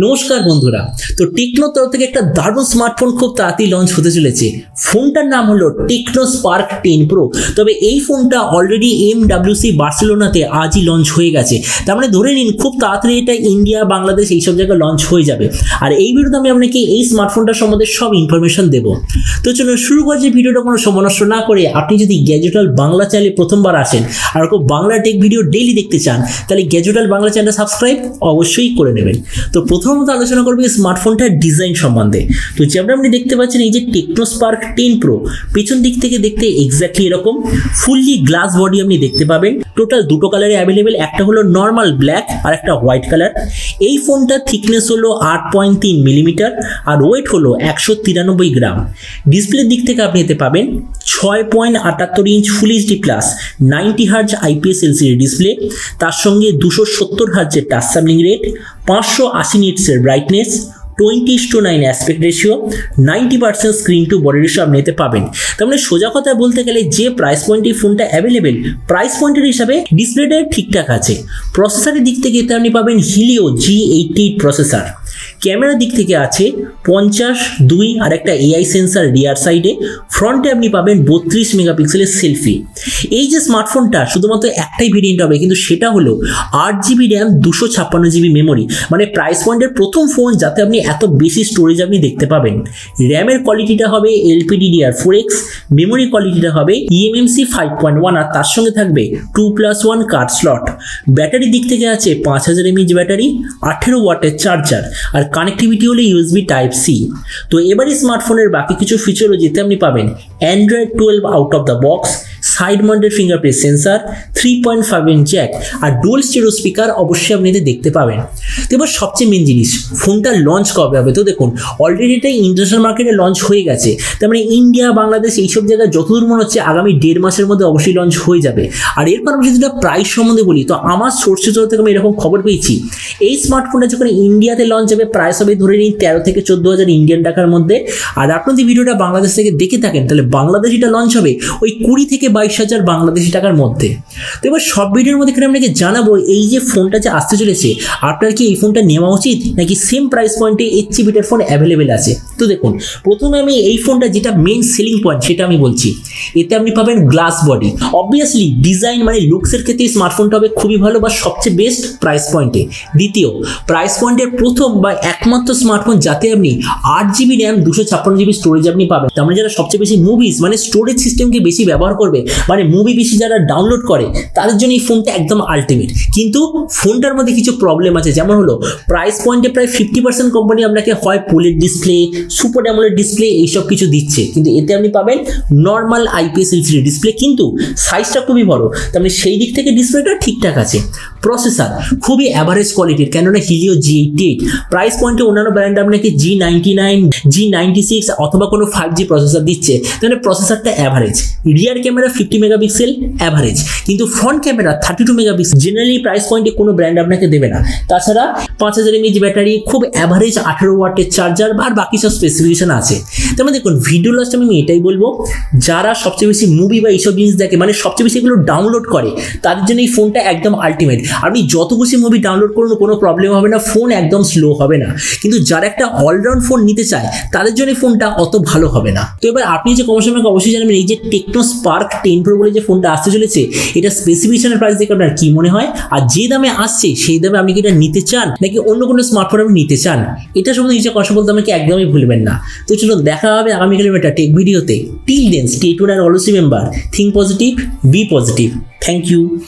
নমস্কার বন্ধুরা, তো টেকনো তরফ থেকে একটা দারুণ স্মার্টফোন খুব তাড়াতাড়ি লঞ্চ হতে চলেছে। ফোনটার নাম হলো টেকনো স্পার্ক 10 প্রো। তবে এই ফোনটা অলরেডি MWC বার্সেলোনাতে আজই লঞ্চ হয়ে গেছে। তার মানে ধরে নিন খুব তাড়াতাড়ি এটা ইন্ডিয়া, বাংলাদেশ এইসব জায়গায় লঞ্চ হয়ে যাবে। আর এই ভিডিওতে আমি আপনাকে এই স্মার্টফোনটার সম্বন্ধে সব ইনফরমেশন দেবো। তো চলুন শুরু করছি ভিডিওটা কোনো সময় নষ্ট না করে। আপনি যদি গ্যাজেট ওয়ার্ল্ড বাংলা চ্যানেলে প্রথমবার আসেন আর খুব বাংলা টেক ভিডিও ডেইলি দেখতে চান, তাহলে গ্যাজেট ওয়ার্ল্ড বাংলা চ্যানেলটা সাবস্ক্রাইব অবশ্যই করে নেবেন। তো প্রথমত আলোচনা করবো স্মার্টফোনটার ডিজাইন সম্বন্ধে। তো যেমন আপনি দেখতে পাচ্ছেন এই যে টেকনো স্পার্ক 10 প্রো, পেছন দিক থেকে দেখতে এক্স্যাক্টলি এরকম ফুললি গ্লাস বডি আপনি দেখতে পাবেন। টোটাল দুটো কালারে অ্যাভেলেবেল, একটা হলো নর্মাল ব্ল্যাক আর একটা হোয়াইট কালার। এই ফোনটার থিকনেস হলো 8.3 মিলিমিটার আর ওয়েট হলো 193 গ্রাম। ডিসপ্লের দিক থেকে আপনি এতে পাবেন 6.78 inch full HD plus 90 hertz IPS LCD display, তার সঙ্গে 270 হার্জের টাচ স্যাম্পলিং রেট, 580 নিটসের brightness, 20:9 aspect ratio, 90% screen to body ratio আপনি এতে পাবেন। তার মানে সোজা কথা বলতে গেলে যে প্রাইস পয়েন্টে ফোনটা অ্যাভেলেবেল, প্রাইস পয়েন্টের হিসাবে ডিসপ্লেটা ঠিকঠাক আছে। প্রসেসরের দিক থেকে এতে আপনি পাবেন HELIO G88 প্রসেসর। ক্যামেরার দিক থেকে আছে 50, 2 আর একটা AI সেন্সার রিয়ার সাইডে। ফ্রন্টে আপনি পাবেন 32 মেগাপিক্সেলের সেলফি। এই যে স্মার্টফোনটা শুধুমাত্র একটাই ভেরিয়েন্ট হবে, কিন্তু সেটা হলো 8GB র্যাম, 256GB মেমোরি। মানে প্রাইস পয়েন্টের প্রথম ফোন যাতে আপনি এত বেশি স্টোরেজ আপনি দেখতে পাবেন। র্যামের কোয়ালিটিটা হবে LPDDR4X, মেমোরি কোয়ালিটিটা হবে eMMC 5.1 আর তার সঙ্গে থাকবে 2+1 কার্ড স্লট। ব্যাটারির দিক থেকে আছে 5000 mAh ব্যাটারি, 18 ওয়াটের চার্জার আর কানেক্টিভিটি হলো USB Type-C। তো এবারে স্মার্টফোনের বাকি কিছু ফিচার যেতে আপনি পাবেন Android 12 out of the box, side mounted fingerprint sensor, 3.5 inch jack আর ডুয়াল স্টেরিও স্পিকার অবশ্যই আপনি এতে দেখতে পাবেন। তো এবার সবচেয়ে মেন জিনিস, ফোনটা লঞ্চ কবে হবে? তো দেখুন অলরেডি এটা ইন্টারন্যাশনাল মার্কেটে লঞ্চ হয়ে গেছে। তার মানে ইন্ডিয়া, বাংলাদেশ এইসব জায়গায় যতদূর মনে হচ্ছে আগামী 1.5 মাসের মধ্যে অবশ্যই লঞ্চ হয়ে যাবে। আর এরপর আমি যদি প্রাইস সম্বন্ধে বলি, তো আমার সোর্সের তরফ থেকে আমি এরকম খবর পেয়েছি এই স্মার্টফোনটা যখন ইন্ডিয়াতে লঞ্চ হবে প্রাইস হবে ধরে নিন 13 থেকে 14,000 ইন্ডিয়ান টাকার মধ্যে। আর আপনি যদি ভিডিওটা বাংলাদেশ থেকে দেখে থাকেন তাহলে বাংলাদেশিটা লঞ্চ হবে ওই 20 থেকে 22,000 বাংলাদেশি টাকার মধ্যে। তো এবার সব ভিডিওর মধ্যে এখানে আপনাকে জানাবো এই যে ফোনটা যে আসতে চলেছে, আপনার কি এই ফোনটা নেওয়া উচিত নাকি সেম প্রাইস পয়েন্টে HCBটার ফোন অ্যাভেলেবেল আছে। তো দেখুন প্রথমে আমি এই ফোনটা যেটা মেন সেলিং পয়েন্ট সেটা আমি বলছি। এতে আপনি পাবেন গ্লাস বডি। অবভিয়াসলি ডিজাইন মানে লুকসের ক্ষেত্রে স্মার্টফোনটা হবে খুবই ভালো বা সবচেয়ে বেস্ট প্রাইস পয়েন্টে। দ্বিতীয়, প্রাইস পয়েন্টের প্রথম বা একমাত্র স্মার্টফোন যাতে আপনি 8GB র্যাম, 256GB স্টোরেজ আপনি পাবেন। তার মানে যারা সবচেয়ে বেশি মুভিজ মানে স্টোরেজ সিস্টেমকে বেশি ব্যবহার করবে, মানে মুভি বেশি যারা ডাউনলোড করে, তাদের জন্য এই ফোনটা একদম আলটিমেট। কিন্তু ফোনটার মধ্যে কিছু প্রবলেম আছে, যেমন হলো প্রাইস পয়েন্টে প্রায় 50% কোম্পানি আপনাকে হয় pollute display, super AMOLED display এইসব কিছু দিচ্ছে, কিন্তু এতে আপনি পাবেন নর্মাল IPS LCD ডিসপ্লে, কিন্তু সাইজটা খুবই বড়। তার মানে সেই দিক থেকে ডিসপ্লেটা ঠিকঠাক আছে। প্রসেসর খুবই অ্যাভারেজ কোয়ালিটির, কেননা HELIO G88। প্রাইস পয়েন্টে অন্যান্য ব্র্যান্ড আপনাকে G99, G96 অথবা কোনো 5G প্রসেসর দিচ্ছে, তাহলে প্রসেসরটা average. Rear camera 50 megapixel average, কিন্তু front camera 32 megapixel. Generally price পয়েন্টে কোনো ব্র্যান্ড আপনাকে দেবে না। তাছাড়া 5000 mAh ব্যাটারি, খুব অ্যাভারেজ 18 ওয়াটের চার্জার আর বাকি সব স্পেসিফিকেশন আছে। তার মানে দেখুন ভিডিও লাস্টে আমি এটাই বলবো, যারা সবচেয়ে বেশি মুভি বা এইসব জিনিস দেখে, মানে সবচেয়ে বেশি এগুলো ডাউনলোড করে, তাদের জন্য এই ফোনটা একদম আলটিমেট। আপনি যত খুশি মুভি ডাউনলোড করুন কোনো প্রবলেম হবে না, ফোন একদম স্লো হবে না। কিন্তু যারা একটা অলরাউন্ড ফোন নিতে চায় তাদের জন্য ফোনটা অত ভালো হবে না। তো এবার আপনি যে কম সময় অবশ্যই জানবেন এই যে টেকনো স্পার্ক 10 প্রো বলে যে ফোনটা আসতে চলেছে, এটা স্পেসিফিকেশনের প্রাইস দেখে আপনার কি মনে হয়? আর যে দামে আসছে সেই দামে আপনি কি এটা নিতে চান নাকি অন্য কোনো স্মার্টফোন আপনি নিতে চান? এটা সম্বন্ধে নিচে কথা বলতে আমাকে একদমই ভুলবেন না। তো চলুন দেখা হবে আগামীকালের একটা টেক ভিডিওতে। Till then stay tuned and always remember, think positive, be positive. Thank you.